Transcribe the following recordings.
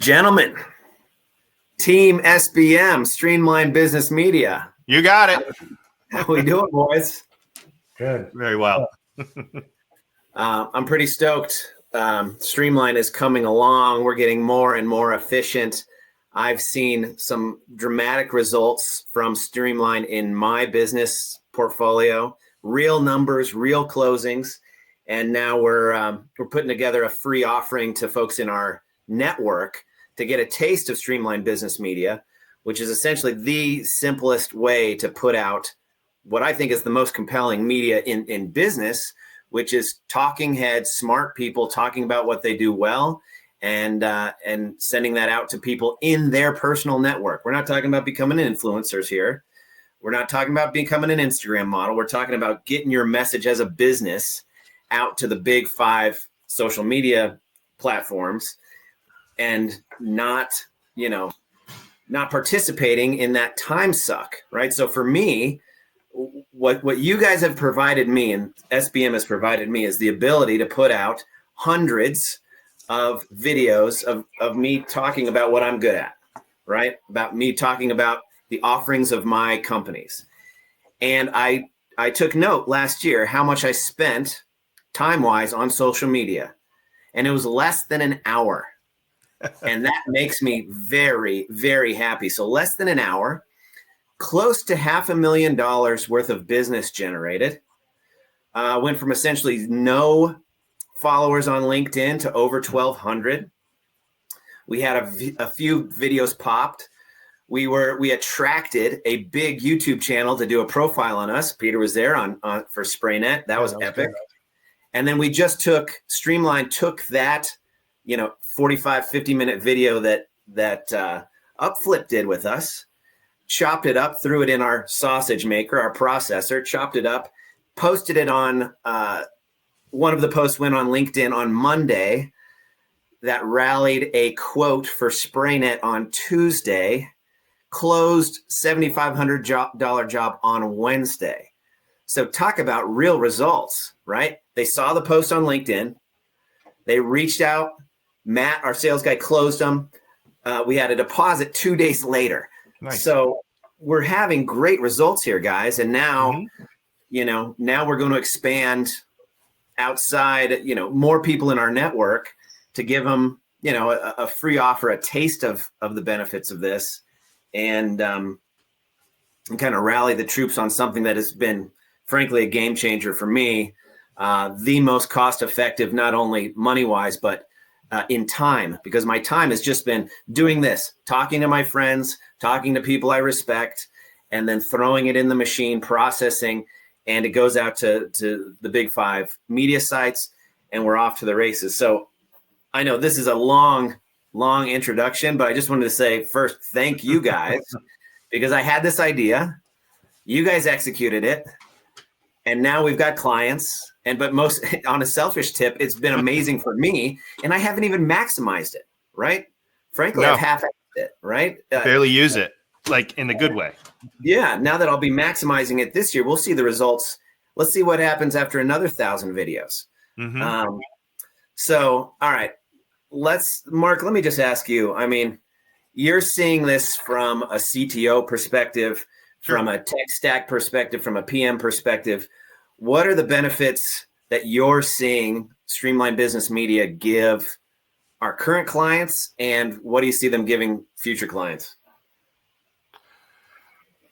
Gentlemen, Team SBM, Streamline Business Media. You got it. How we doing, boys? Good. Very well. I'm pretty stoked. Streamline is coming along. We're getting more and more efficient. I've seen some dramatic results from Streamline in my business portfolio, real numbers, real closings. And now we're putting together a free offering to folks in our network to get a taste of Streamline Business Media, which is essentially the simplest way to put out what I think is the most compelling media in business, which is talking heads, smart people talking about what they do well and sending that out to people in their personal network. We're not talking about becoming influencers here. We're not talking about becoming an Instagram model. We're talking about getting your message as a business out to the big 5 social media platforms and not participating in that time suck, right? So for me, what you guys have provided me and SBM has provided me is the ability to put out hundreds of videos of me talking about what I'm good at, right? About me talking about the offerings of my companies. And I took note last year how much I spent time-wise on social media, and it was less than an hour. And that makes me very, very happy. So less than an hour, close to $500,000 worth of business generated. Went from essentially no followers on LinkedIn to over 1,200. We had a few videos popped. We attracted a big YouTube channel to do a profile on us. Peter was there on for SprayNet. That was epic. Good. And then we just Streamline took that, 45, 50-minute video that Upflip did with us, chopped it up, threw it in our sausage maker, our processor, chopped it up, posted it on one of the posts went on LinkedIn on Monday that rallied a quote for SprayNet on Tuesday, closed $7,500 job on Wednesday. So talk about real results, right? They saw the post on LinkedIn. They reached out. Matt, our sales guy, closed them. We had a deposit 2 days later. Nice. So we're having great results here, guys. And now, now we're going to expand outside, more people in our network to give them, a free offer, a taste of the benefits of this and kind of rally the troops on something that has been, frankly, a game changer for me. The most cost effective, not only money-wise, but in time, because my time has just been doing this, talking to my friends, talking to people I respect, and then throwing it in the machine, processing, and it goes out to the big 5 media sites, and we're off to the races. So I know this is a long introduction, but I just wanted to say first, thank you guys, because I had this idea, you guys executed it, and now we've got clients. But most on a selfish tip, it's been amazing for me, and I haven't even maximized it, right? Frankly, I've half-assed it, right? Barely use it, like in a good way. Yeah, now that I'll be maximizing it this year, we'll see the results. Let's see what happens after another 1,000 videos. Mm-hmm. So, all right, Mark, let me just ask you. I mean, you're seeing this from a CTO perspective, sure, from a tech stack perspective, from a PM perspective. What are the benefits that you're seeing Streamline Business Media give our current clients, and what do you see them giving future clients?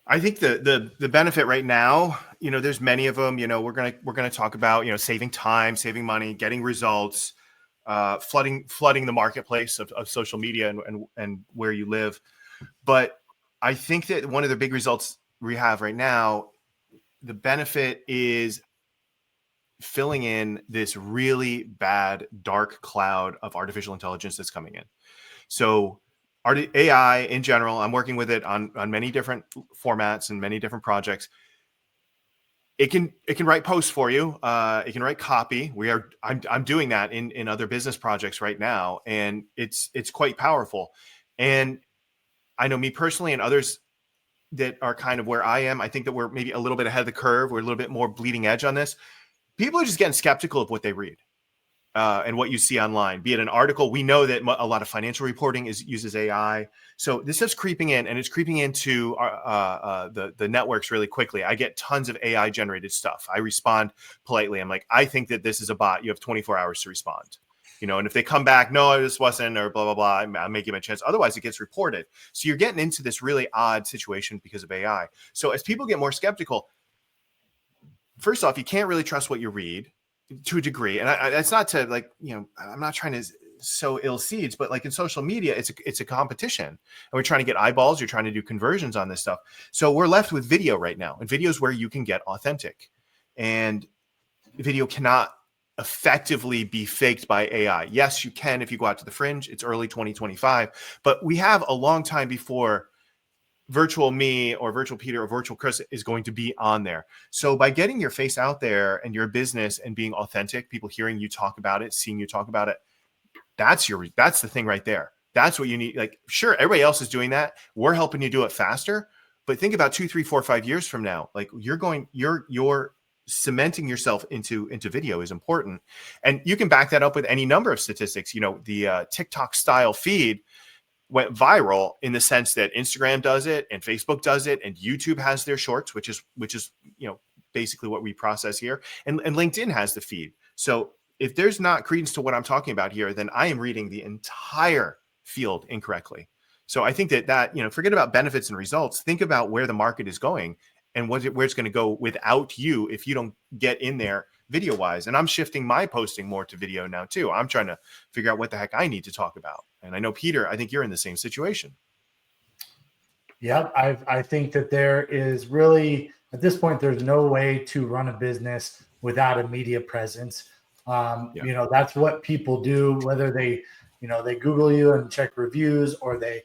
I think the benefit right now, there's many of them. We're gonna talk about saving time, saving money, getting results, flooding the marketplace of social media and where you live. But I think that one of the big results we have right now, the benefit is filling in this really bad, dark cloud of artificial intelligence that's coming in. So AI in general, I'm working with it on many different formats and many different projects. It can write posts for you. It can write copy. I'm doing that in other business projects right now, and it's quite powerful. And I know me personally and others that are kind of where I am, I think that we're maybe a little bit ahead of the curve. We're a little bit more bleeding edge on this. People are just getting skeptical of what they read. and what you see online, be it an article. We know that a lot of financial reporting uses AI. So this stuff's creeping in, and it's creeping into the networks really quickly. I get tons of AI generated stuff. I respond politely. I'm like, I think that this is a bot. You have 24 hours to respond. And if they come back, no, this wasn't, or blah, blah, blah, I'm making my chance. Otherwise, it gets reported. So you're getting into this really odd situation because of AI. So as people get more skeptical, first off, you can't really trust what you read to a degree. And that's not to I'm not trying to sow ill seeds, but like in social media, it's a competition, and we're trying to get eyeballs. You're trying to do conversions on this stuff. So we're left with video right now, and video is where you can get authentic, and video cannot effectively be faked by AI. Yes, you can if you go out to the fringe. It's early 2025, but we have a long time before virtual me or virtual Peter or virtual Chris is going to be on there. So by getting your face out there and your business and being authentic, people hearing you talk about it, seeing you talk about it, that's the thing right there. That's what you need. Like, sure, everybody else is doing that. We're helping you do it faster, but think about 2, 3, 4, 5 years from now. Like you're cementing yourself into video is important. And you can back that up with any number of statistics. The TikTok style feed went viral in the sense that Instagram does it and Facebook does it and YouTube has their shorts, which is basically what we process here, and LinkedIn has the feed. So if there's not credence to what I'm talking about here, then I am reading the entire field incorrectly. So I think that forget about benefits and results. Think about where the market is going and where it's going to go without you if you don't get in there video wise. And I'm shifting my posting more to video now too. I'm trying to figure out what the heck I need to talk about. And I know, Peter, I think you're in the same situation. Yeah, I think that there is really, at this point, there's no way to run a business without a media presence. That's what people do, whether they Google you and check reviews, or they,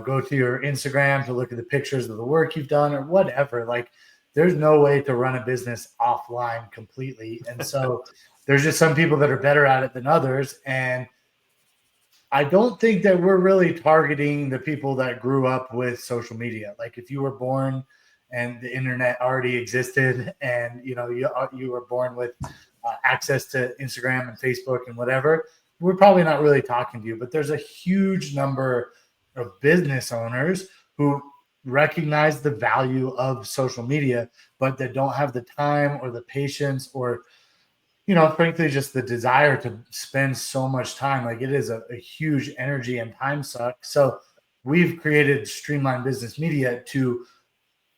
go to your Instagram to look at the pictures of the work you've done or whatever. Like, there's no way to run a business offline completely. And so there's just some people that are better at it than others. And I don't think that we're really targeting the people that grew up with social media. Like, if you were born and the internet already existed and, you were born with access to Instagram and Facebook and whatever, we're probably not really talking to you. But there's a huge number of business owners who recognize the value of social media, but that don't have the time or the patience or, frankly, just the desire to spend so much time. Like, it is a huge energy and time suck. So we've created Streamline Business Media to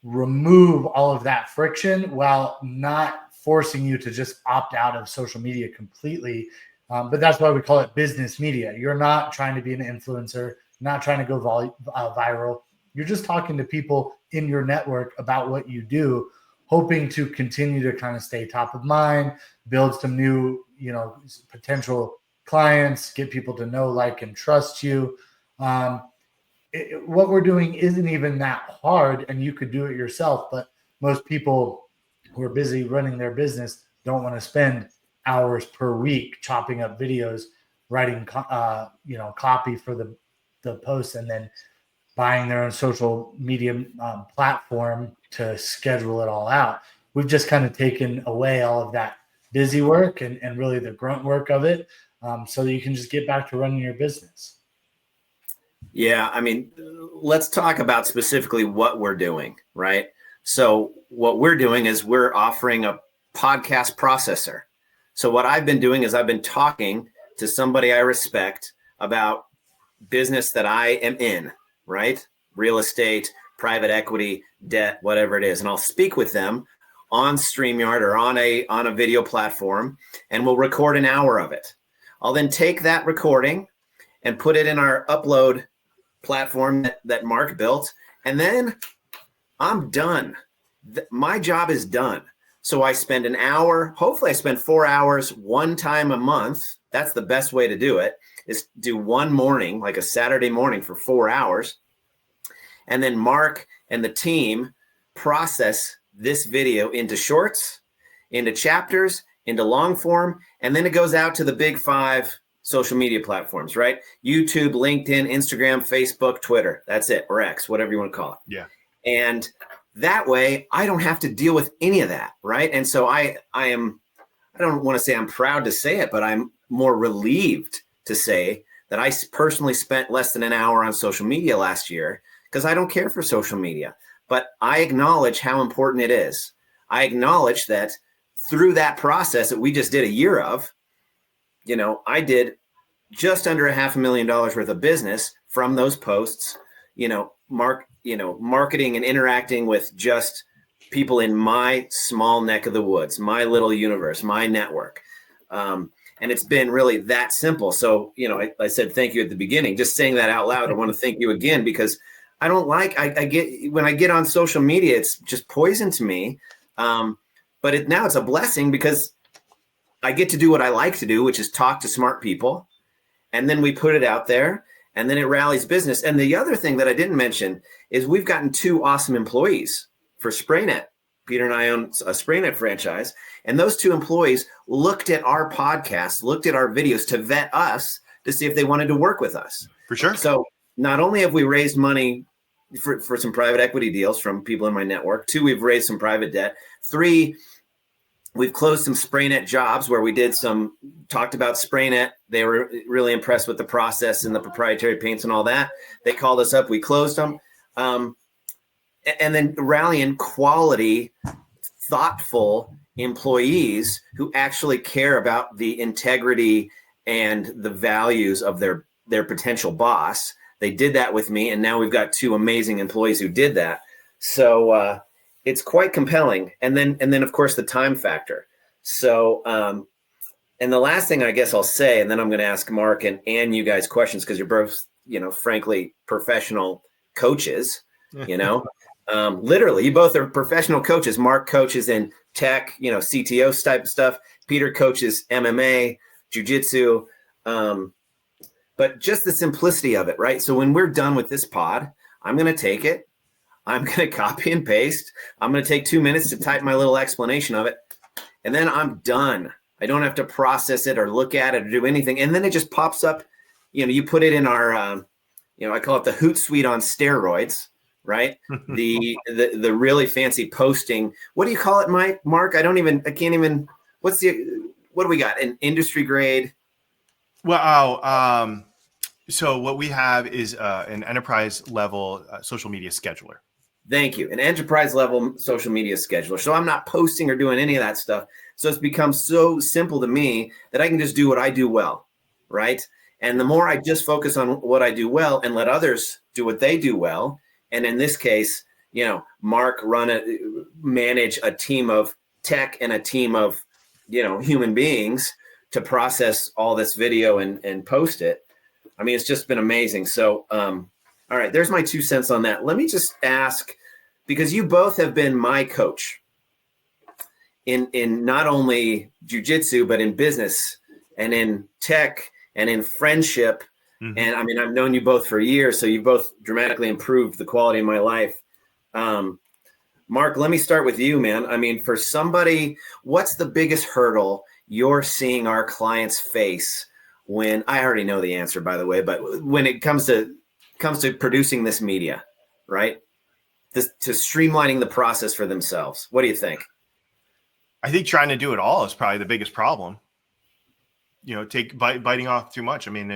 remove all of that friction while not forcing you to just opt out of social media completely. But that's why we call it business media. You're not trying to be an influencer, not trying to go viral. You're just talking to people in your network about what you do, hoping to continue to kind of stay top of mind, build some new, potential clients, get people to know, like, and trust you. What we're doing isn't even that hard, and you could do it yourself. But most people who are busy running their business don't want to spend hours per week chopping up videos, writing, copy for the posts, and then buying their own social media platform to schedule it all out. We've just kind of taken away all of that busy work and really the grunt work of it, so that you can just get back to running your business. Yeah, I mean, let's talk about specifically what we're doing, right? So what we're doing is we're offering a podcast processor. So what I've been doing is I've been talking to somebody I respect about business that I am in, right? Real estate, private equity, debt, whatever it is. And I'll speak with them on StreamYard or on a video platform, and we'll record an hour of it. I'll then take that recording and put it in our upload platform that Mark built, and then I'm done. My job is done. So I spend an hour, hopefully I spend 4 hours one time a month. That's the best way to do it, is do one morning, like a Saturday morning, for 4 hours. And then Mark and the team process this video into shorts, into chapters, into long form, and then it goes out to the big 5 social media platforms, right? YouTube, LinkedIn, Instagram, Facebook, Twitter. That's it, or X, whatever you want to call it. Yeah. And that way I don't have to deal with any of that, right? And so I don't want to say I'm proud to say it, but I'm more relieved to say that I personally spent less than an hour on social media last year because I don't care for social media. But I acknowledge how important it is. I acknowledge that through that process that we just did a year of, I did just under $500,000 worth of business from those posts, marketing and interacting with just people in my small neck of the woods, my little universe, my network. And it's been really that simple. So, I said, thank you at the beginning, just saying that out loud. I want to thank you again, because I don't when I get on social media, it's just poison to me. But now it's a blessing because I get to do what I like to do, which is talk to smart people. And then we put it out there, and then it rallies business. And the other thing that I didn't mention is we've gotten 2 awesome employees for SprayNet. Peter and I own a SprayNet franchise. And those 2 employees looked at our podcast, looked at our videos to vet us to see if they wanted to work with us. For sure. So not only have we raised money for some private equity deals from people in my network, 2, we've raised some private debt, 3, we've closed some SprayNet jobs where we talked about SprayNet. They were really impressed with the process and the proprietary paints and all that. They called us up, we closed them. And then rallying quality, thoughtful employees who actually care about the integrity and the values of their potential boss. They did that with me, and now we've got 2 amazing employees who did that. So it's quite compelling. And then of course the time factor. So and the last thing I guess I'll say, and then I'm going to ask Mark and you guys questions, because you're both frankly professional coaches. Literally, you both are professional coaches. Mark coaches in tech, CTO type of stuff. Peter coaches MMA, jiu-jitsu. But just the simplicity of it, right? So when we're done with this pod, I'm going to take it. I'm going to copy and paste. I'm going to take 2 minutes to type my little explanation of it. And then I'm done. I don't have to process it or look at it or do anything. And then it just pops up. You put it in our, I call it the Hootsuite on steroids. Right. The really fancy posting. What do you call it, Mark? what do we got? An industry grade? Well, so what we have is an enterprise level social media scheduler. Thank you. An enterprise level social media scheduler. So I'm not posting or doing any of that stuff. So it's become so simple to me that I can just do what I do well. Right. And the more I just focus on what I do well and let others do what they do well. And in this case, Mark manage a team of tech and a team of, human beings to process all this video and post it. I mean, it's just been amazing. So, all right, there's my 2 cents on that. Let me just ask, because you both have been my coach in not only jiu-jitsu, but in business and in tech and in friendship. Mm-hmm. And I mean, I've known you both for years, so you both dramatically improved the quality of my life. Mark, let me start with you, man. I mean, for somebody, what's the biggest hurdle you're seeing our clients face when, I already know the answer, by the way, but when it comes to producing this media, right? To streamlining the process for themselves. What do you think? I think trying to do it all is probably the biggest problem. Biting off too much. I mean,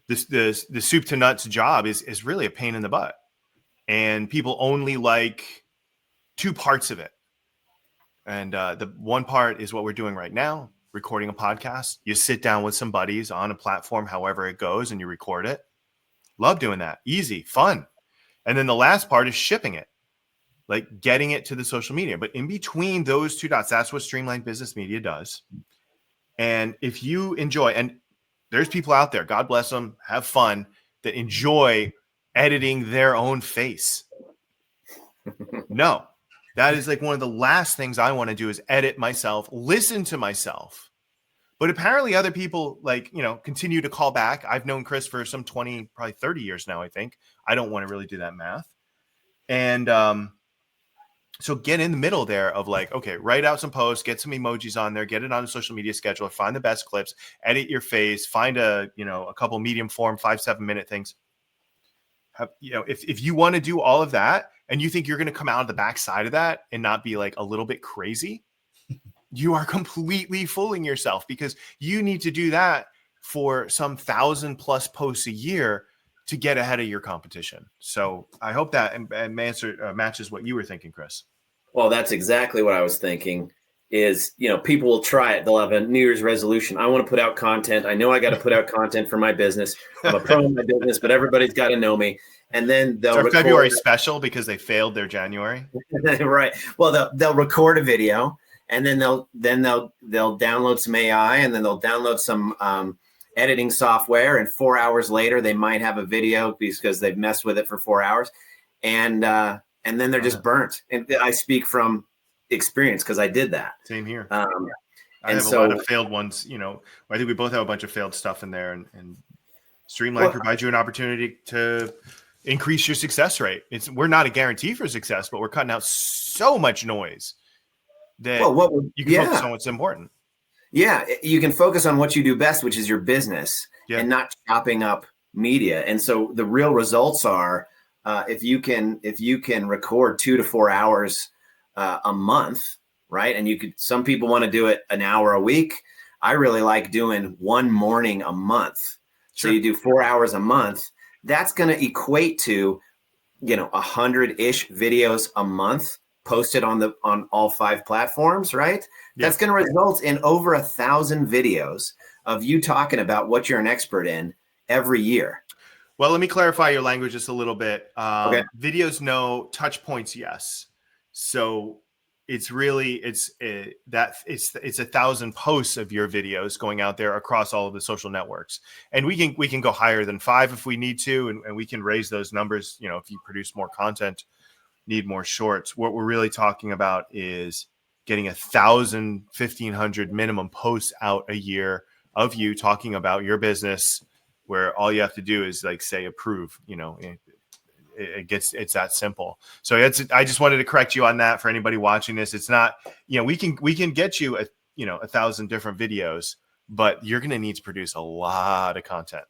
the soup to nuts job is really a pain in the butt, and people only like 2 parts of it. And the one part is what we're doing right now, recording a podcast. You sit down with some buddies on a platform, however it goes, and you record it. Love doing that. Easy, fun. And then the last part is shipping it, like getting it to the social media. But in between those 2 dots, that's what Streamline Business Media does. And if you enjoy, and there's people out there, God bless them, have fun, that enjoy editing their own face. No, that is like one of the last things I want to do is edit myself, listen to myself. But apparently other people continue to call back. I've known Chris for some 20, probably 30 years now, I think. I don't want to really do that math. And so get in the middle there of okay, write out some posts, get some emojis on there, get it on a social media scheduler, find the best clips, edit your face, find a couple medium form, 5-7 minute things. If you want to do all of that and you think you're going to come out of the backside of that and not be a little bit crazy, you are completely fooling yourself, because you need to do that for some 1,000+ posts a year to get ahead of your competition. So I hope that matches what you were thinking, Chris. Well, that's exactly what I was thinking. Is, people will try it. They'll have a New Year's resolution. I want to put out content. I know I got to put out content for my business. I'm a pro in my business, but everybody's got to know me. And then they'll record February special because they failed their January. Right. Well, they'll record a video, and then they'll download some AI, and then they'll download some editing software. And 4 hours later, they might have a video because they've messed with it for 4 hours, and then they're just burnt. And I speak from experience because I did that. Same here. I have a lot of failed ones. I think we both have a bunch of failed stuff in there, and Streamline provides you an opportunity to increase your success rate. We're not a guarantee for success, but we're cutting out so much noise that you can focus on what's important. Yeah, you can focus on what you do best, which is your business, and not chopping up media. And so the real results are if you can record 2 to 4 hours a month, right? And some people want to do it an hour a week. I really like doing one morning a month. Sure. So you do 4 hours a month. That's going to equate to, 100-ish videos a month posted on all 5 platforms, right? Yeah. That's going to result in over 1,000 videos of you talking about what you're an expert in every year. Well, let me clarify your language just a little bit. Okay. Videos, no. Touch points, yes. So it's really it's 1,000 posts of your videos going out there across all of the social networks, and we can go higher than 5 if we need to, and we can raise those numbers. If you produce more content, need more shorts. What we're really talking about is getting 1,000, 1,500 minimum posts out a year of you talking about your business, where all you have to do is say approve. It's that simple. So I just wanted to correct you on that for anybody watching this. It's not, we can get you 1,000 different videos, but you're going to need to produce a lot of content.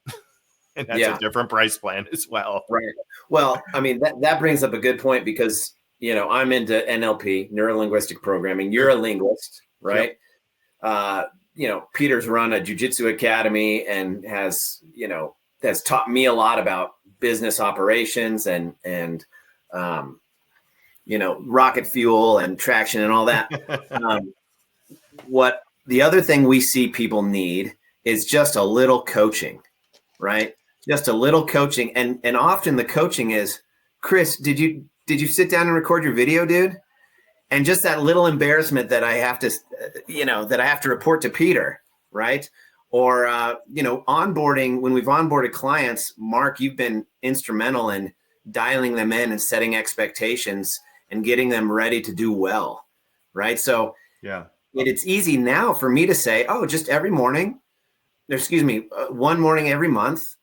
And that's a different price plan as well. Right. Well, I mean, that brings up a good point because, I'm into NLP, neuro-linguistic programming. You're a linguist, right? Yep. Peter's run a jiu-jitsu academy and has taught me a lot about business operations and rocket fuel and traction and all that. What the other thing we see people need is just a little coaching, right? Just a little coaching. And often the coaching is, Chris, did you sit down and record your video, dude? And just that little embarrassment that I have to report to Peter, right? Or, onboarding, when we've onboarded clients, Mark, you've been instrumental in dialing them in and setting expectations and getting them ready to do well, right? So it's easy now for me to say, just every morning, one morning every month,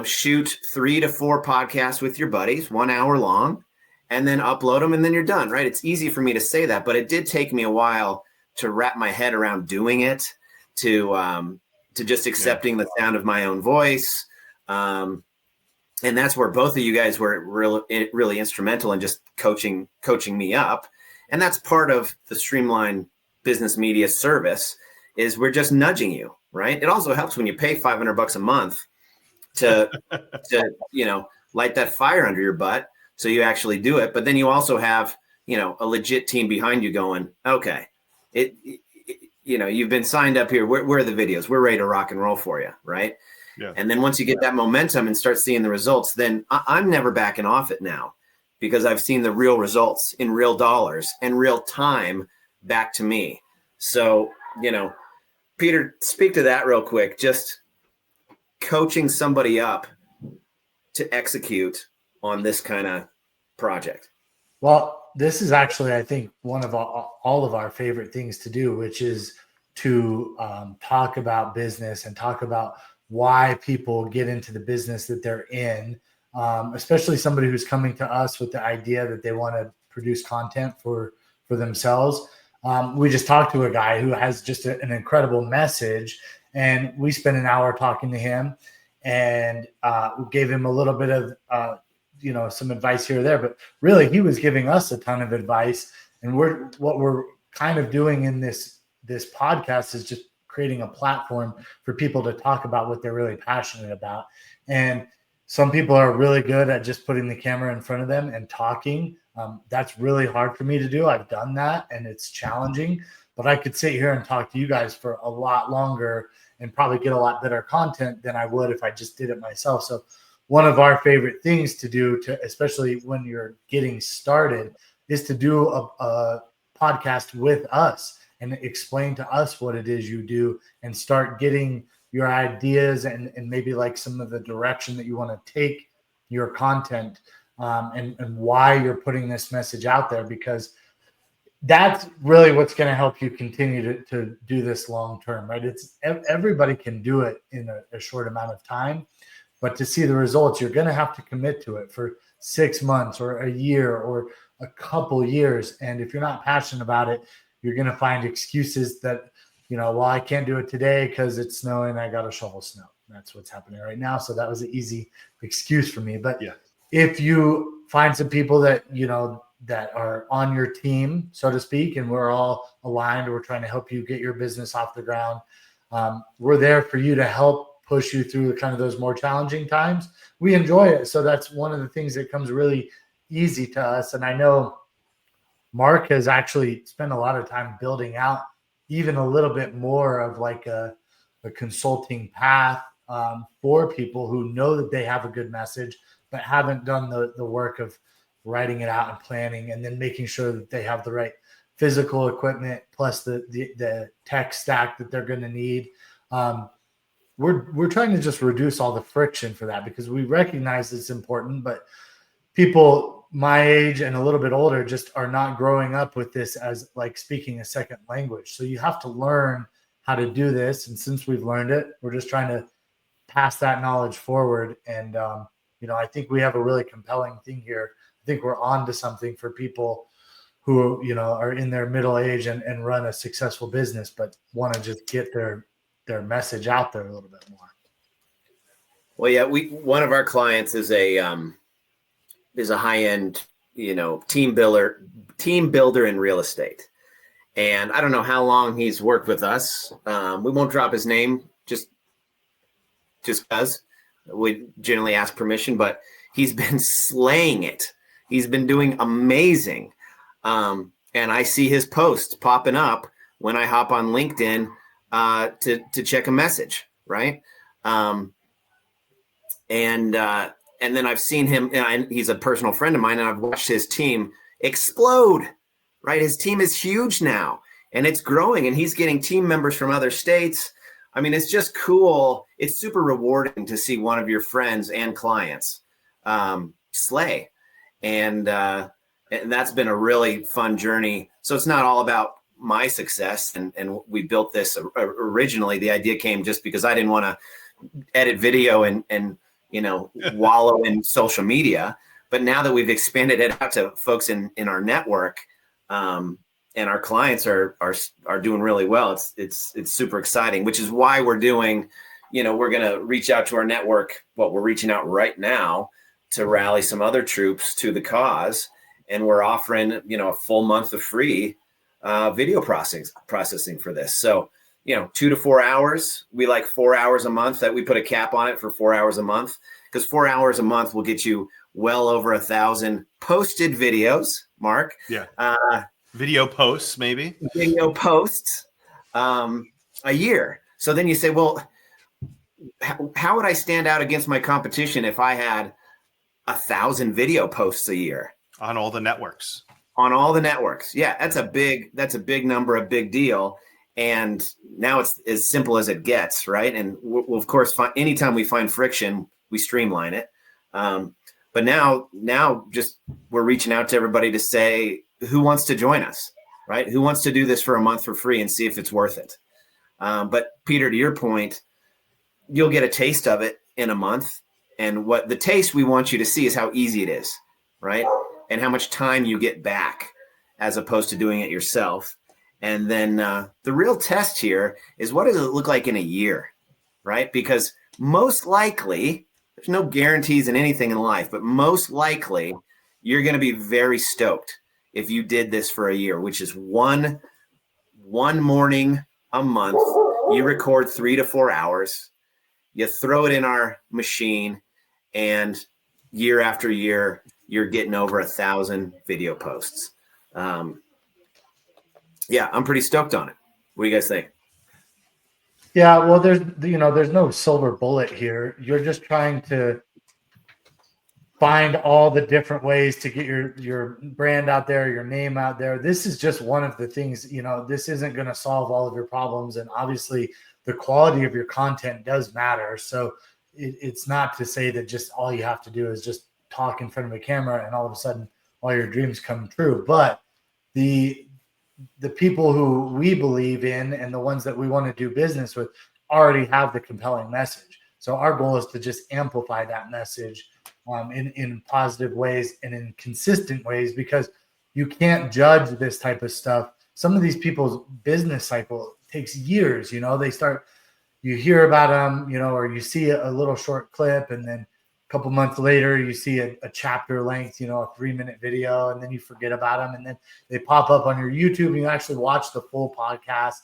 shoot 3 to 4 podcasts with your buddies, 1 hour long, and then upload them, and then you're done, right? It's easy for me to say that, but it did take me a while to wrap my head around doing it, to just accepting the sound of my own voice. And that's where both of you guys were really instrumental in just coaching me up. And that's part of the Streamline business media service is we're just nudging you, right? It also helps when you pay $500 a month to light that fire under your butt. So you actually do it. But then you also have, a legit team behind you going, okay, you've been signed up here. Where are the videos? We're ready to rock and roll for you, right? Yeah. And then once you get that momentum and start seeing the results, then I'm never backing off it now because I've seen the real results in real dollars and real time back to me. So, Peter, speak to that real quick. Just coaching somebody up to execute on this kind of project. Well, this is actually, I think, one of all of our favorite things to do, which is to talk about business and talk about why people get into the business that they're in, especially somebody who's coming to us with the idea that they want to produce content for themselves. We just talked to a guy who has just an incredible message, and we spent an hour talking to him and gave him a little bit of some advice here or there, but really he was giving us a ton of advice. And what we're kind of doing in this podcast is just creating a platform for people to talk about what they're really passionate about. And some people are really good at just putting the camera in front of them and talking. That's really hard for me to do. I've done that and it's challenging, but I could sit here and talk to you guys for a lot longer and probably get a lot better content than I would if I just did it myself. So one of our favorite things to do, especially when you're getting started, is to do a podcast with us and explain to us what it is you do and start getting your ideas and maybe like some of the direction that you want to take your content, and why you're putting this message out there, because that's really what's going to help you continue to do this long term, right? It's everybody can do it in a short amount of time, but to see the results, you're going to have to commit to it for 6 months or a year or a couple years. And if you're not passionate about it, you're going to find excuses that, well, I can't do it today because it's snowing. I got to shovel snow. That's what's happening right now. So that was an easy excuse for me. But yeah, if you find some people that, that are on your team, so to speak, and we're all aligned, we're trying to help you get your business off the ground. We're there for you to help push you through kind of those more challenging times. We enjoy it. So that's one of the things that comes really easy to us. And I know Mark has actually spent a lot of time building out even a little bit more of like a consulting path for people who know that they have a good message, but haven't done the work of writing it out and planning and then making sure that they have the right physical equipment plus the tech stack that they're going to need. We're trying to just reduce all the friction for that, because we recognize it's important, but people my age and a little bit older just are not growing up with this as like speaking a second language. So you have to learn how to do this. And since we've learned it, we're just trying to pass that knowledge forward. And, I think we have a really compelling thing here. I think we're on to something for people who, are in their middle age and run a successful business, but want to just get their message out there a little bit more. Well, yeah, one of our clients is a high-end, team builder in real estate. And I don't know how long he's worked with us. We won't drop his name just because we generally ask permission, but he's been slaying it. He's been doing amazing. And I see his posts popping up when I hop on LinkedIn to check a message, right? And then I've seen him, and he's a personal friend of mine, and I've watched his team explode, right? His team is huge now, and it's growing, and he's getting team members from other states. I mean, it's just cool. It's super rewarding to see one of your friends and clients slay. And that's been a really fun journey. So it's not all about my success. And we built this originally. The idea came just because I didn't want to edit video and wallow in social media. But now that we've expanded it out to folks in our network, and our clients are doing really well, it's super exciting, which is why we're doing, we're going to reach out to our network. We're reaching out right now to rally some other troops to the cause. And we're offering, a full month of free video processing for this. So, 2 to 4 hours. We like 4 hours a month, that we put a cap on it for 4 hours a month, because 4 hours a month will get you well over 1,000 posted videos, Mark. Yeah. Video posts, maybe. Video posts a year. So then you say, well, how would I stand out against my competition if I had 1,000 video posts a year? On all the networks. On all the networks. Yeah, that's a big number, a big deal. And now it's as simple as it gets, right? And we'll of course, anytime we find friction, we streamline it. But now just we're reaching out to everybody to say, who wants to join us, right? Who wants to do this for a month for free and see if it's worth it? But Peter, to your point, you'll get a taste of it in a month. And what the taste we want you to see is how easy it is, right? And how much time you get back as opposed to doing it yourself. And then the real test here is, what does it look like in a year, right? Because most likely, there's no guarantees in anything in life, but most likely you're going to be very stoked if you did this for a year, which is one one morning a month. You record 3 to 4 hours. You throw it in our machine, and year after year, you're getting over 1,000 video posts. Yeah, I'm pretty stoked on it. What do you guys think? Yeah, well, there's no silver bullet here. You're just trying to find all the different ways to get your brand out there, your name out there. This is just one of the things, this isn't going to solve all of your problems. And obviously the quality of your content does matter. So it's not to say that just all you have to do is just talk in front of a camera and all of a sudden all your dreams come true. But the people who we believe in and the ones that we want to do business with already have the compelling message. So our goal is to just amplify that message in positive ways and in consistent ways, because you can't judge this type of stuff. Some of these people's business cycle takes years. You hear about them, or you see a little short clip, and then a couple months later you see a chapter length, a 3-minute video, and then you forget about them, and then they pop up on your YouTube and you actually watch the full podcast.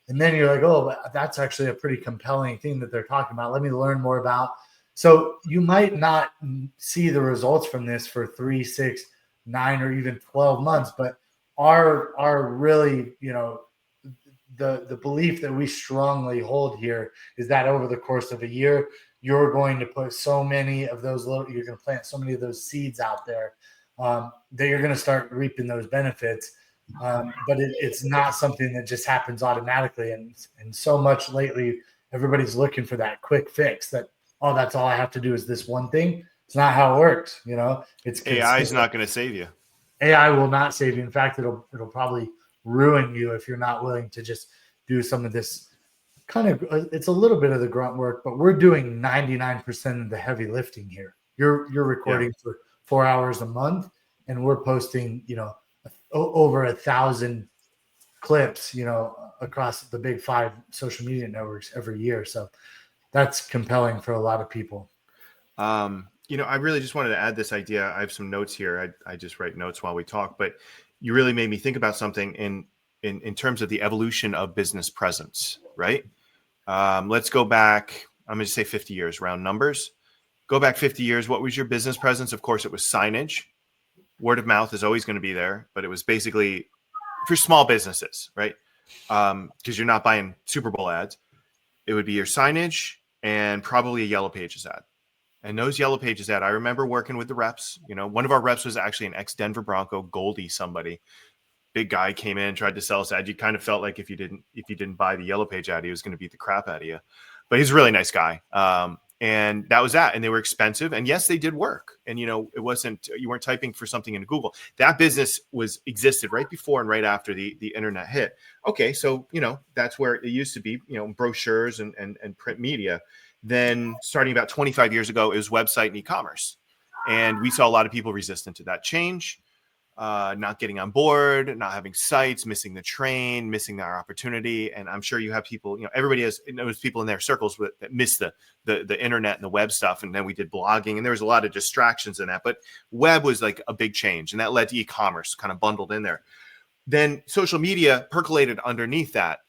And then you're like, oh, that's actually a pretty compelling thing that they're talking about. Let me learn more about. So you might not see the results from this for 3, 6, 9, or even 12 months, but our really, the belief that we strongly hold here is that over the course of a year, you're going to put so many of those you're going to plant so many of those seeds out there that you're going to start reaping those benefits. But it's not something that just happens automatically. And so much lately, everybody's looking for that quick fix that, oh, that's all I have to do is this one thing. It's not how it works. It's AI is not going to save you. AI will not save you. In fact, it'll probably ruin you if you're not willing to just do some of this kind of, it's a little bit of the grunt work, but we're doing 99% of the heavy lifting here. You're recording for 4 hours a month, and we're posting, over 1,000 clips, across the big 5 social media networks every year. So that's compelling for a lot of people. I really just wanted to add this idea. I have some notes here. I just write notes while we talk, but you really made me think about something in terms of the evolution of business presence, right? Let's go back. I'm going to say 50 years, round numbers. Go back 50 years. What was your business presence? Of course, it was signage. Word of mouth is always going to be there, but it was basically for small businesses, right? Because you're not buying Super Bowl ads. It would be your signage and probably a Yellow Pages ad. And those Yellow Pages ad, I remember working with the reps. One of our reps was actually an ex-Denver Bronco, Goldie somebody. Big guy came in, tried to sell us ad. You kind of felt like if you didn't buy the Yellow Page ad, he was going to beat the crap out of you. But he's a really nice guy. And that was that. And they were expensive. And yes, they did work. And, it wasn't, you weren't typing for something into Google. That business existed right before and right after the internet hit. Okay. So, that's where it used to be, brochures and print media. Then starting about 25 years ago, it was website and e-commerce. And we saw a lot of people resistant to that change, not getting on board, not having sites, missing the train, missing their opportunity. And I'm sure you have people, everybody knows people in their circles that miss the internet and the web stuff. And then we did blogging, and there was a lot of distractions in that, but web was like a big change, and that led to e-commerce kind of bundled in there. Then social media percolated underneath that.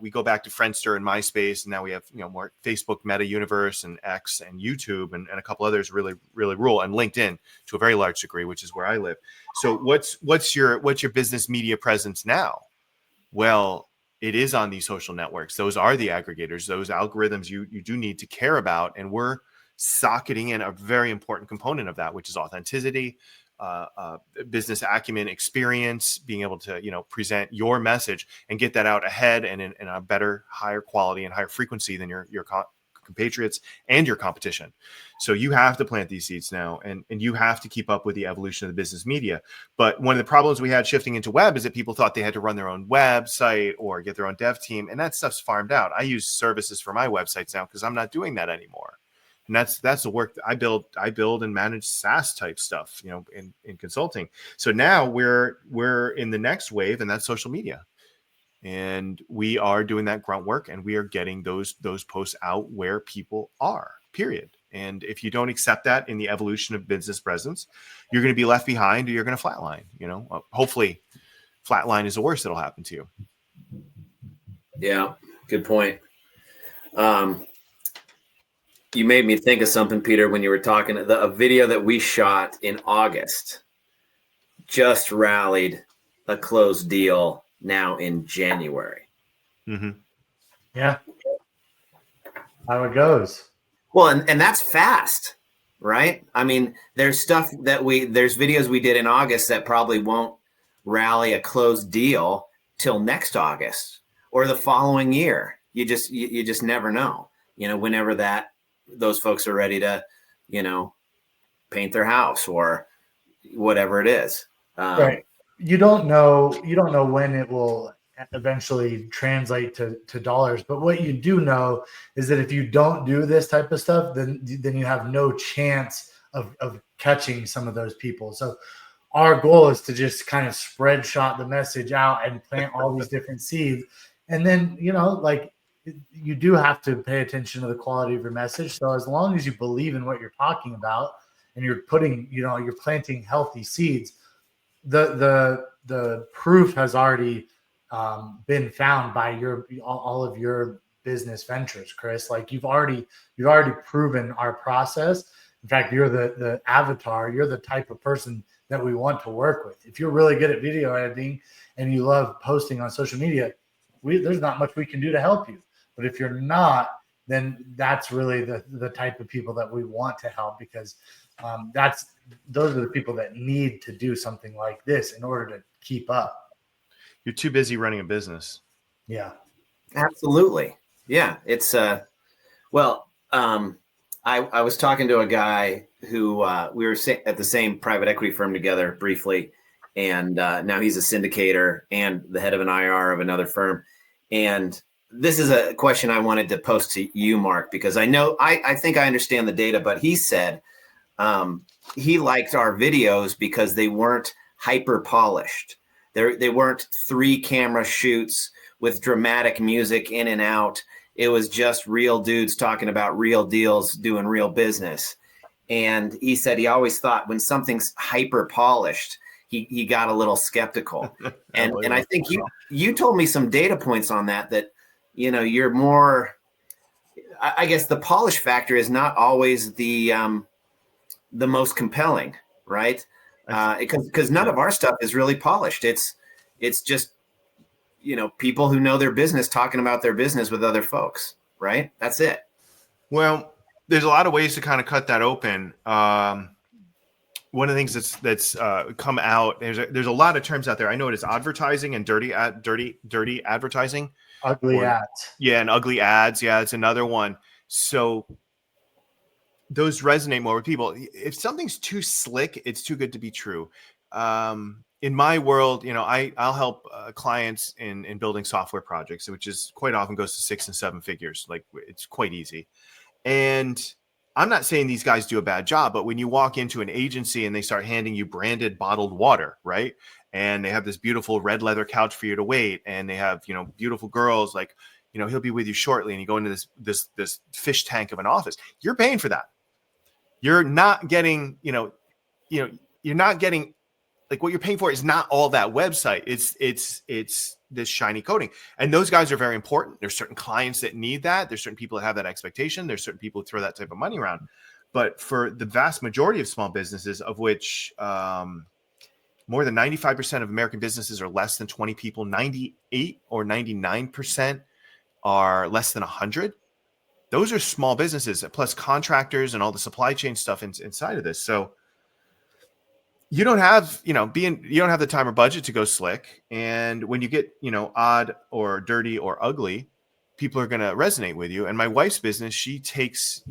We go back to Friendster and MySpace, and now we have more Facebook, Meta Universe, and X, and YouTube, and a couple others really, really rule, and LinkedIn to a very large degree, which is where I live. So what's your business media presence now? Well, it is on these social networks. Those are the aggregators. Those algorithms you do need to care about, and we're socketing in a very important component of that, which is authenticity. Business acumen, experience, being able to present your message and get that out ahead and in a better, higher quality and higher frequency than your compatriots and your competition. So you have to plant these seeds now, and you have to keep up with the evolution of the business media. But one of the problems we had shifting into web is that people thought they had to run their own website or get their own dev team, and that stuff's farmed out. I use services for my websites now because I'm not doing that anymore. And that's the work that I build and manage SaaS type stuff, in consulting. So now we're in the next wave, and that's social media. And we are doing that grunt work, and we are getting those posts out where people are, period. And if you don't accept that in the evolution of business presence, you're going to be left behind, or you're going to flatline. Hopefully flatline is the worst that'll happen to you. Yeah, good point. You made me think of something, Peter, when you were talking. A video that we shot in August just rallied a closed deal now in January. Mm-hmm. Yeah. How it goes. Well, and that's fast, right? I mean, there's videos we did in August that probably won't rally a closed deal till next August or the following year. You just never know, whenever those folks are ready to, paint their house or whatever it is. Right. You don't know when it will eventually translate to dollars, but what you do know is that if you don't do this type of stuff, then you have no chance of catching some of those people. So our goal is to just kind of spread shot the message out and plant all these different seeds. And then, like, you do have to pay attention to the quality of your message. So as long as you believe in what you're talking about and you're planting healthy seeds, the proof has already been found by all of your business ventures, Chris. Like you've already proven our process. In fact, you're the avatar. You're the type of person that we want to work with. If you're really good at video editing and you love posting on social media, there's not much we can do to help you. But if you're not, then that's really the type of people that we want to help, because those are the people that need to do something like this in order to keep up. You're too busy running a business. Yeah, absolutely. Yeah, it's I was talking to a guy who we were at the same private equity firm together briefly, and now he's a syndicator and the head of an IR of another firm. And this is a question I wanted to post to you, Mark, because I think I understand the data, but he said he liked our videos because they weren't hyper polished. They weren't 3 camera shoots with dramatic music in and out. It was just real dudes talking about real deals, doing real business. And he said he always thought when something's hyper polished, he got a little skeptical. and I think you told me some data points on that you're more, I guess the polish factor is not always the most compelling, right? Because none of our stuff is really polished. It's just, people who know their business talking about their business with other folks, right? That's it. Well, there's a lot of ways to kind of cut that open. One of the things that's come out, there's a lot of terms out there. I know it is advertising and dirty advertising. Ugly ads. Yeah, and ugly ads. Yeah, it's another one. So those resonate more with people. If something's too slick, it's too good to be true. In my world, I'll help clients in building software projects, which is quite often goes to 6 and 7 figures. Like it's quite easy. And I'm not saying these guys do a bad job, but when you walk into an agency and they start handing you branded bottled water, right? And they have this beautiful red leather couch for you to wait, and they have, beautiful girls like, he'll be with you shortly, and you go into this fish tank of an office. You're paying for that. You're not getting, you're not getting, like, what you're paying for is not all that website. It's this shiny coating. And those guys are very important. There's certain clients that need that. There's certain people that have that expectation. There's certain people who throw that type of money around. But for the vast majority of small businesses, of which more than 95% of American businesses are less than 20 people, 98 or 99% are less than 100. Those are small businesses, plus contractors and all the supply chain stuff inside of this. So you don't have, you don't have the time or budget to go slick. And when you get, odd or dirty or ugly, people are going to resonate with you. And my wife's business, she takes,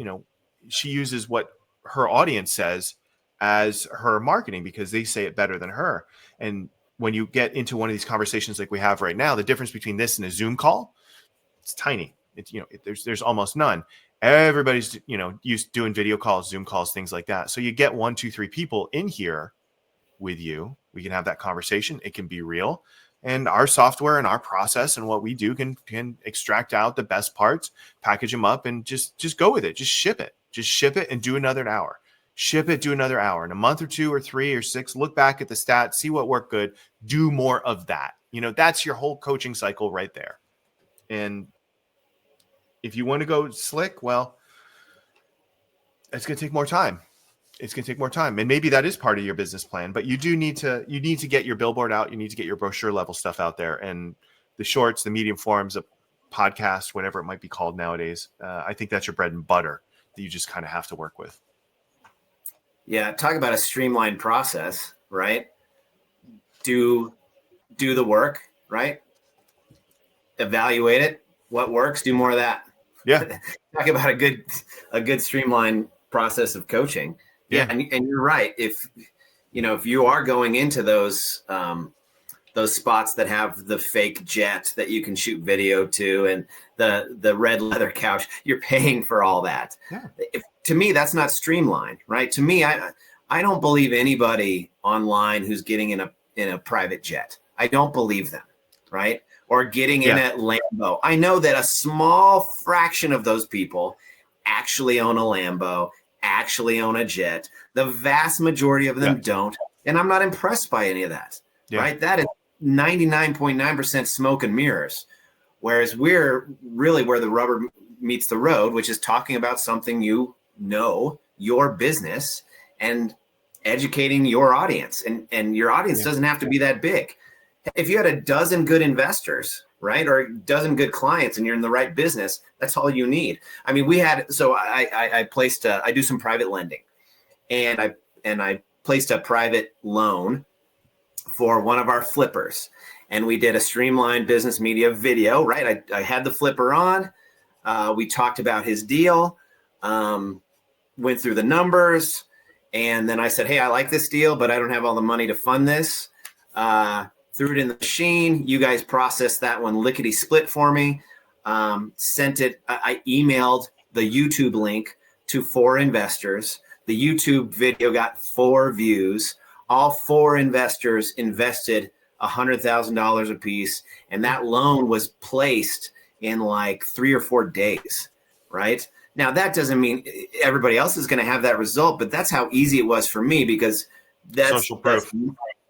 she uses what her audience says as her marketing because they say it better than her. And when you get into one of these conversations like we have right now, the difference between this and a Zoom call, it's tiny. It's, there's almost none. Everybody's, used doing video calls, Zoom calls, things like that. So you get 1, 2, 3 people in here with you. We can have that conversation. It can be real. And our software and our process and what we do can extract out the best parts, package them up, and just go with it. Just ship it. Just ship it and do another hour. Ship it, do another hour. In a month or 2 or 3 or 6, look back at the stats, see what worked good, do more of that. That's your whole coaching cycle right there. And if you want to go slick, well, it's going to take more time. It's going to take more time. And maybe that is part of your business plan, but you need to get your billboard out. You need to get your brochure level stuff out there, and the shorts, the medium forms, a podcast, whatever it might be called nowadays. I think that's your bread and butter that you just kind of have to work with. Yeah. Talk about a streamlined process, right? Do the work, right? Evaluate it. What works? Do more of that. Yeah. Talk about a good streamlined process of coaching. Yeah. And you're right. If you are going into those spots that have the fake jet that you can shoot video to and the red leather couch, you're paying for all that. Yeah. To me, that's not streamlined, right? To me, I don't believe anybody online who's getting in a private jet. I don't believe them, right? Or getting in a Lambo. I know that a small fraction of those people actually own a Lambo, actually own a jet. The vast majority of them don't. And I'm not impressed by any of that, right? That is 99.9% smoke and mirrors. Whereas we're really where the rubber meets the road, which is talking about something your business, and educating your audience. And your audience doesn't have to be that big. If you had a dozen good investors, right, or a dozen good clients, and you're in the right business, that's all you need. I mean, I do some private lending, and I placed a private loan for one of our flippers, and we did a Streamline business media video, right? I had the flipper on. We talked about his deal, went through the numbers, and then I said, hey, I like this deal, but I don't have all the money to fund this. Threw it in the machine. You guys processed that one lickety split for me. Sent it. I emailed the YouTube link to 4 investors. The YouTube video got 4 views. All 4 investors invested $100,000 a piece, and that loan was placed in like 3 or 4 days. Right now, that doesn't mean everybody else is going to have that result, but that's how easy it was for me, because that's social proof. That's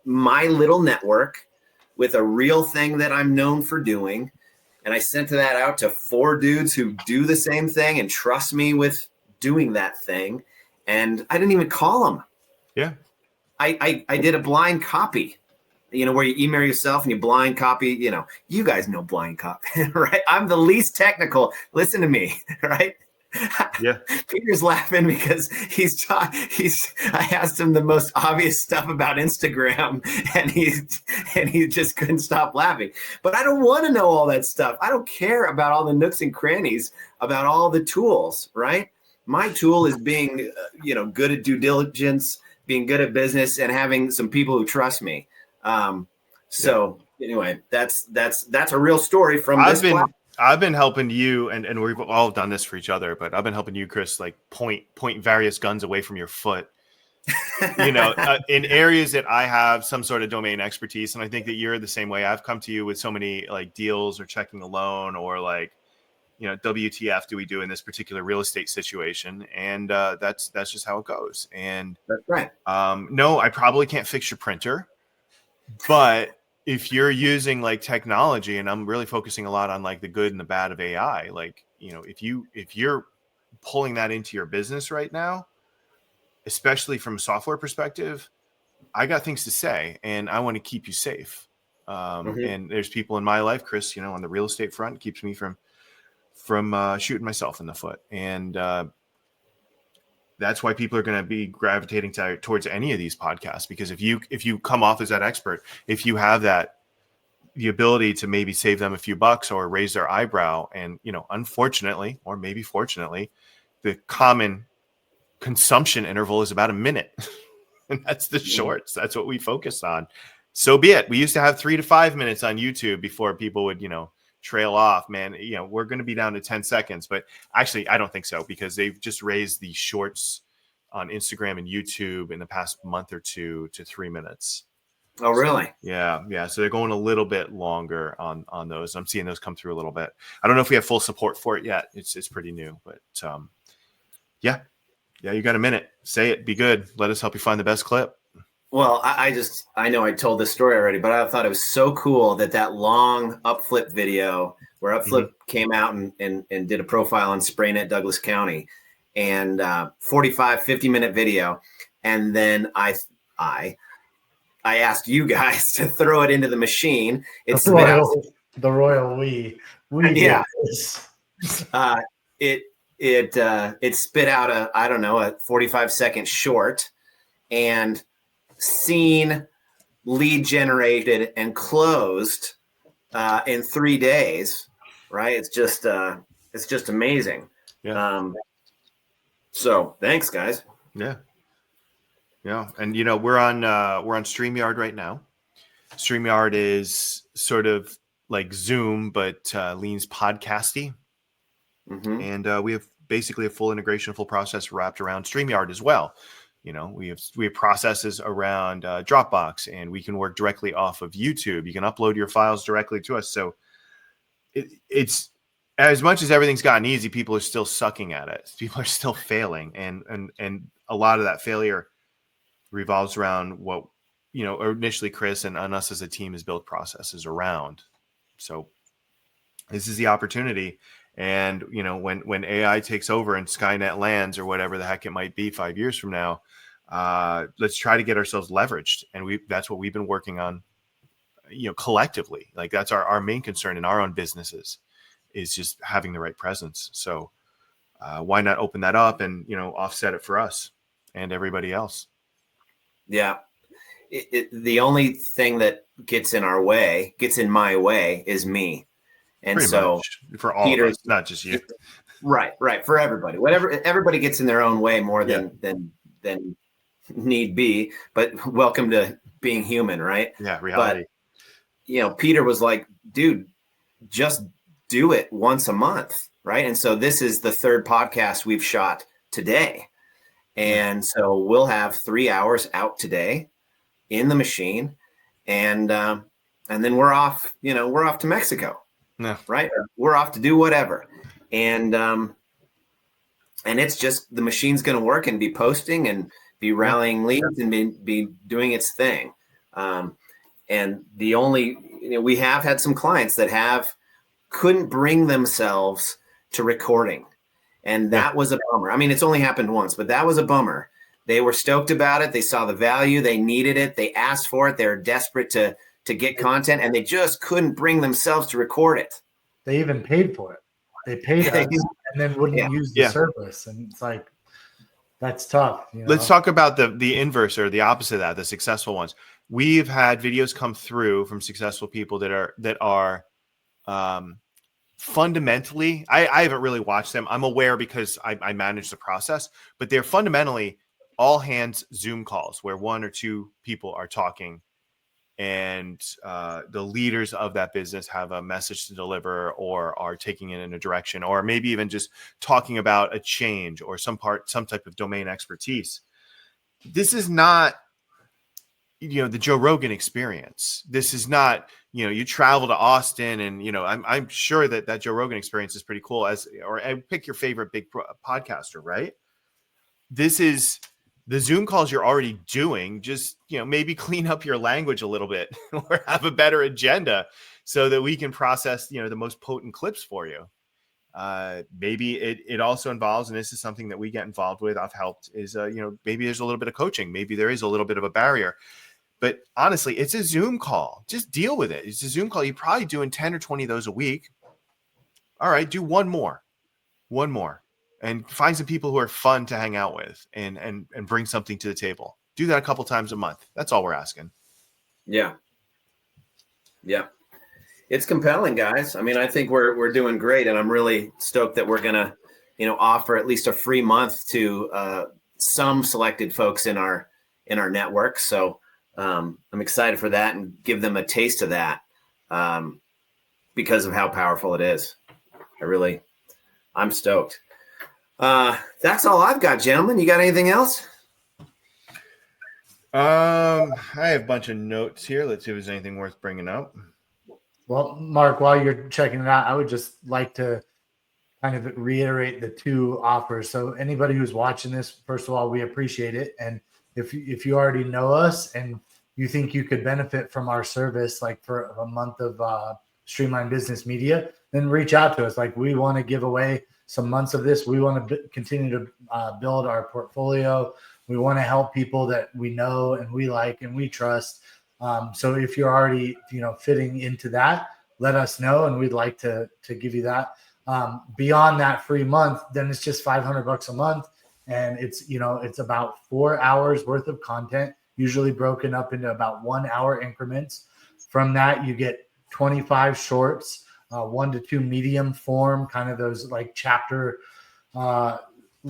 my little network with a real thing that I'm known for doing. And I sent that out to 4 dudes who do the same thing and trust me with doing that thing. And I didn't even call them. Yeah. I did a blind copy, where you email yourself and you blind copy, you guys know blind copy, right? I'm the least technical. Listen to me, right? Yeah. Peter's laughing because I asked him the most obvious stuff about Instagram, and he just couldn't stop laughing. But I don't want to know all that stuff. I don't care about all the nooks and crannies, about all the tools, right? My tool is being, good at due diligence, being good at business, and having some people who trust me. Anyway, that's a real story from this platform. I've been helping you, and we've all done this for each other, but I've been helping you, Chris, like point various guns away from your foot, in areas that I have some sort of domain expertise. And I think that you're the same way. I've come to you with so many like deals or checking a loan or like, WTF do we do in this particular real estate situation? And that's just how it goes. And that's right. No, I probably can't fix your printer, but if you're using like technology, and I'm really focusing a lot on like the good and the bad of AI, like, if you're pulling that into your business right now, especially from a software perspective, I got things to say and I want to keep you safe. And there's people in my life, Chris, on the real estate front, keeps me from shooting myself in the foot. And that's why people are going to be gravitating towards any of these podcasts, because if you come off as that expert, if you have the ability to maybe save them a few bucks or raise their eyebrow, and unfortunately, or maybe fortunately, the common consumption interval is about a minute, and that's the shorts. That's what we focus on. So be it. We used to have 3 to 5 minutes on YouTube before people would trail off, man. We're going to be down to 10 seconds, but actually I don't think so, because they've just raised the shorts on Instagram and YouTube in the past month or 2 to 3 minutes. Oh, really? So, yeah. So they're going a little bit longer on those. I'm seeing those come through a little bit. I don't know if we have full support for it yet. It's pretty new, but yeah, you got a minute. Say it, be good. Let us help you find the best clip. Well, I know I told this story already, but I thought it was so cool that long upflip video where upflip came out and did a profile on Spraynet Douglas County, and 50-minute video. And then I asked you guys to throw it into the machine. It spit out the royal we yeah. Did It spit out a 45-second short, and seen, lead generated, and closed in 3 days. Right? It's just amazing. Yeah. So thanks, guys. Yeah. Yeah. And we're on StreamYard right now. StreamYard is sort of like Zoom, but leans podcasty. Mm-hmm. And we have basically a full integration, full process wrapped around StreamYard as well. We have processes around Dropbox, and we can work directly off of YouTube. You can upload your files directly to us. So it's as much as everything's gotten easy, people are still sucking at it. People are still failing, and a lot of that failure revolves around what initially Chris and us as a team has built processes around. So this is the opportunity. And, when AI takes over and Skynet lands or whatever the heck it might be 5 years from now, let's try to get ourselves leveraged. And that's what we've been working on, collectively. Like that's our main concern in our own businesses, is just having the right presence. So why not open that up and, offset it for us and everybody else? Yeah. The only thing that gets in my way is me. And pretty so much for all of us, not just you. Right. For everybody. Everybody gets in their own way more than need be, but welcome to being human, right? Yeah, reality. But, Peter was like, dude, just do it once a month, right? And so this is the third podcast we've shot today. And so we'll have 3 hours out today in the machine, and then we're off, we're off to Mexico. No. Right. We're off to do whatever. And it's just, the machine's going to work and be posting and be rallying leads and be doing its thing. And the only, we have had some clients that couldn't bring themselves to recording. And that was a bummer. I mean, it's only happened once, but that was a bummer. They were stoked about it. They saw the value. They needed it. They asked for it. They're desperate to get content, and they just couldn't bring themselves to record it. They even paid for it. They paid us and then wouldn't use the service. And it's like, that's tough. Let's talk about the inverse, or the opposite of that, the successful ones. We've had videos come through from successful people that are fundamentally, I haven't really watched them. I'm aware because I manage the process, but they're fundamentally all hands Zoom calls where one or two people are talking, and the leaders of that business have a message to deliver, or are taking it in a direction, or maybe even just talking about a change or some type of domain expertise. This is not, the Joe Rogan experience. This is not, you travel to Austin and, I'm sure that Joe Rogan experience is pretty cool, or pick your favorite big podcaster, right? This is the Zoom calls you're already doing. Just, maybe clean up your language a little bit or have a better agenda so that we can process, the most potent clips for you. Maybe it also involves, and this is something that we get involved with, I've helped, is, maybe there's a little bit of coaching. Maybe there is a little bit of a barrier. But honestly, it's a Zoom call. Just deal with it. It's a Zoom call. You're probably doing 10 or 20 of those a week. All right, do one more. And find some people who are fun to hang out with and bring something to the table. Do that a couple times a month. That's all we're asking. Yeah. It's compelling, guys. I mean, I think we're doing great, and I'm really stoked that we're going to, offer at least a free month to some selected folks in our network. So I'm excited for that and give them a taste of that because of how powerful it is. I'm stoked. That's all I've got, gentlemen. You got anything else? I have a bunch of notes here. Let's see if there's anything worth bringing up. Well, Mark, while you're checking it out, I would just like to kind of reiterate the two offers. So anybody who's watching this, first of all, we appreciate it. And if you already know us and you think you could benefit from our service, like for a month of Streamline Business Media, then reach out to us. Like, we want to give away some months of this. We want to continue to build our portfolio. We want to help people that we know and we like and we trust. So if you're already, fitting into that, let us know, and we'd like to give you that. Beyond that free month, then it's just $500 a month, and it's about 4 hours worth of content, usually broken up into about 1 hour increments. From that, you get 25 shorts, 1 to 2 medium form, kind of those like chapter per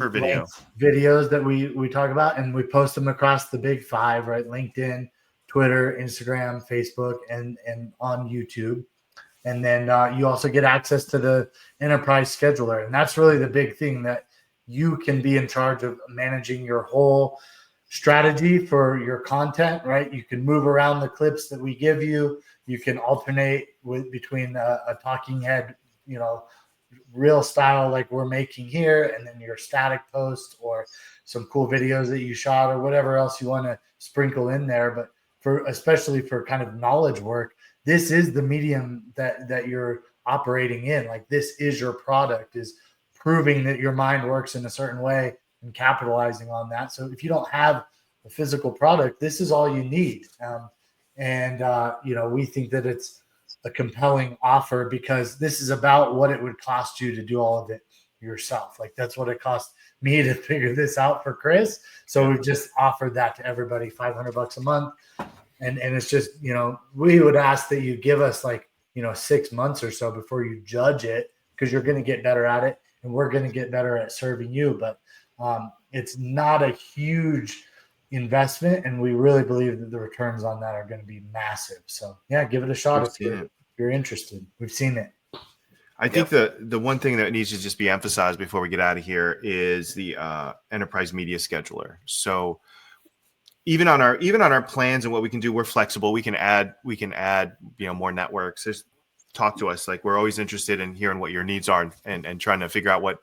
video videos that we talk about, and we post them across the big 5, right? LinkedIn, Twitter, Instagram, Facebook, and on YouTube. And then you also get access to the enterprise scheduler. And that's really the big thing, that you can be in charge of managing your whole strategy for your content, right? You can move around the clips that we give you. You can alternate between a talking head, real style like we're making here, and then your static post or some cool videos that you shot or whatever else you want to sprinkle in there. But especially for kind of knowledge work, this is the medium that you're operating in. Like, this is your product, is proving that your mind works in a certain way and capitalizing on that. So if you don't have a physical product, this is all you need. We think that it's a compelling offer, because this is about what it would cost you to do all of it yourself. Like, that's what it cost me to figure this out for Chris. So we've just offered that to everybody, $500 a month. And it's just, we would ask that you give us 6 months or so before you judge it, because you're going to get better at it and we're going to get better at serving you. But it's not a huge investment, and we really believe that the returns on that are going to be massive. So yeah, give it a shot if you're interested. We've seen it. I think the one thing that needs to just be emphasized before we get out of here is the enterprise media scheduler. So even on our plans and what we can do, we're flexible. We can add more networks. Talk to us. Like, we're always interested in hearing what your needs are and trying to figure out what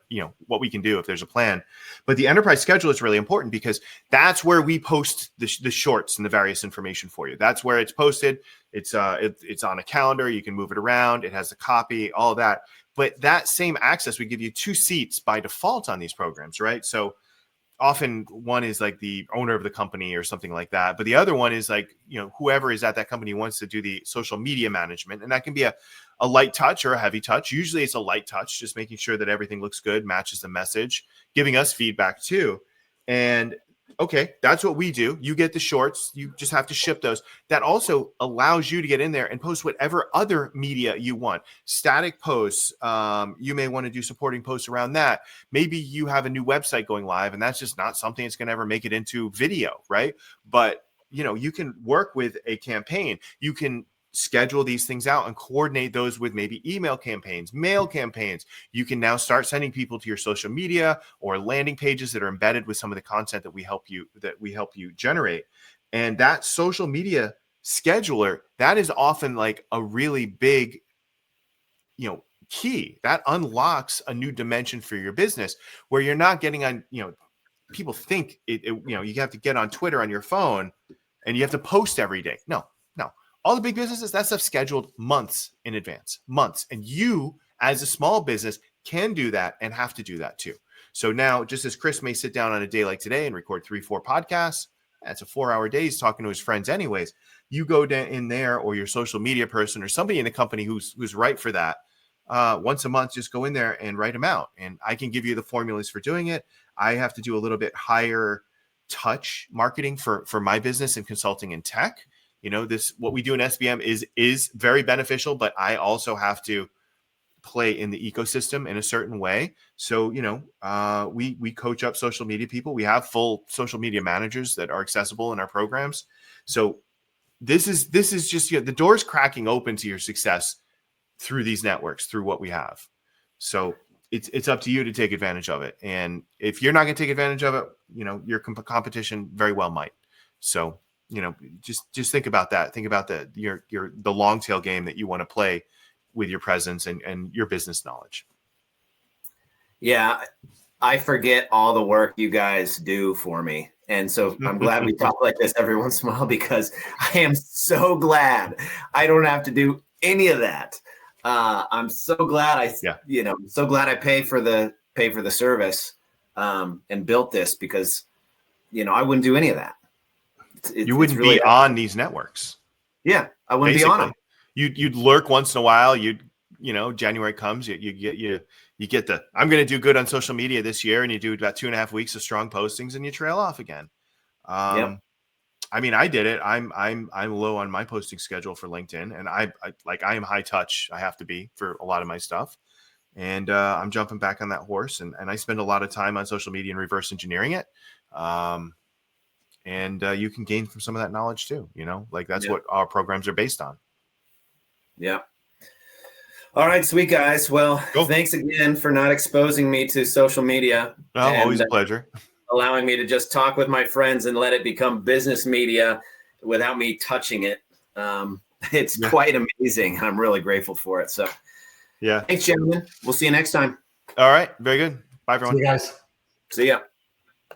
we can do if there's a plan. But the enterprise schedule is really important, because that's where we post the shorts and the various information for you. That's where it's posted. It's on a calendar. You can move it around. It has the copy, all of that. But that same access, we give you 2 seats by default on these programs, right? So often one is like the owner of the company or something like that, but the other one is like, whoever is at that company wants to do the social media management. And that can be a light touch or a heavy touch. Usually it's a light touch, just making sure that everything looks good, matches the message, giving us feedback too. And okay, that's what we do. You get the shorts. You just have to ship those. That also allows you to get in there and post whatever other media you want. Static posts. You may want to do supporting posts around that. Maybe you have a new website going live, and that's just not something that's going to ever make it into video, right? But you can work with a campaign. You can schedule these things out and coordinate those with maybe email campaigns, mail campaigns. You can now start sending people to your social media or landing pages that are embedded with some of the content that we help you generate. And that social media scheduler, that is often like a really big, key that unlocks a new dimension for your business, where you're not getting on, people think you have to get on Twitter on your phone and you have to post every day. No. All the big businesses, that stuff's scheduled months in advance, months. And you, as a small business, can do that and have to do that too. So now, just as Chris may sit down on a day like today and record 3-4 podcasts, that's a 4-hour day. He's talking to his friends anyways. You go in there, or your social media person or somebody in the company who's right for that. Once a month, just go in there and write them out. And I can give you the formulas for doing it. I have to do a little bit higher touch marketing for my business and consulting in tech. What we do in SBM is very beneficial, but I also have to play in the ecosystem in a certain way. So, we coach up social media people. We have full social media managers that are accessible in our programs. So this is just, the door's cracking open to your success through these networks, through what we have. So it's up to you to take advantage of it. And if you're not going to take advantage of it, your competition very well might. So, just think about that. Think about the long tail game that you want to play with your presence and your business knowledge. Yeah, I forget all the work you guys do for me. And so I'm glad we talk like this every once in a while, because I am so glad I don't have to do any of that. I'm so glad so glad I pay for the service and built this, because, I wouldn't do any of that. You wouldn't really be on these networks. Yeah, I wouldn't be on them. You'd lurk once in a while. January comes, you get the, I'm going to do good on social media this year, and you do about 2.5 weeks of strong postings, and you trail off again. I mean, I did it. I'm low on my posting schedule for LinkedIn, and I am high touch. I have to be for a lot of my stuff, and I'm jumping back on that horse, and I spend a lot of time on social media and reverse engineering it. And you can gain from some of that knowledge too. That's what our programs are based on. Yeah. All right, sweet guys. Well, Thanks again for not exposing me to social media. Always a pleasure. Allowing me to just talk with my friends and let it become business media without me touching it. It's quite amazing. I'm really grateful for it. So, thanks, gentlemen. We'll see you next time. All right. Very good. Bye, everyone. See you guys. See ya.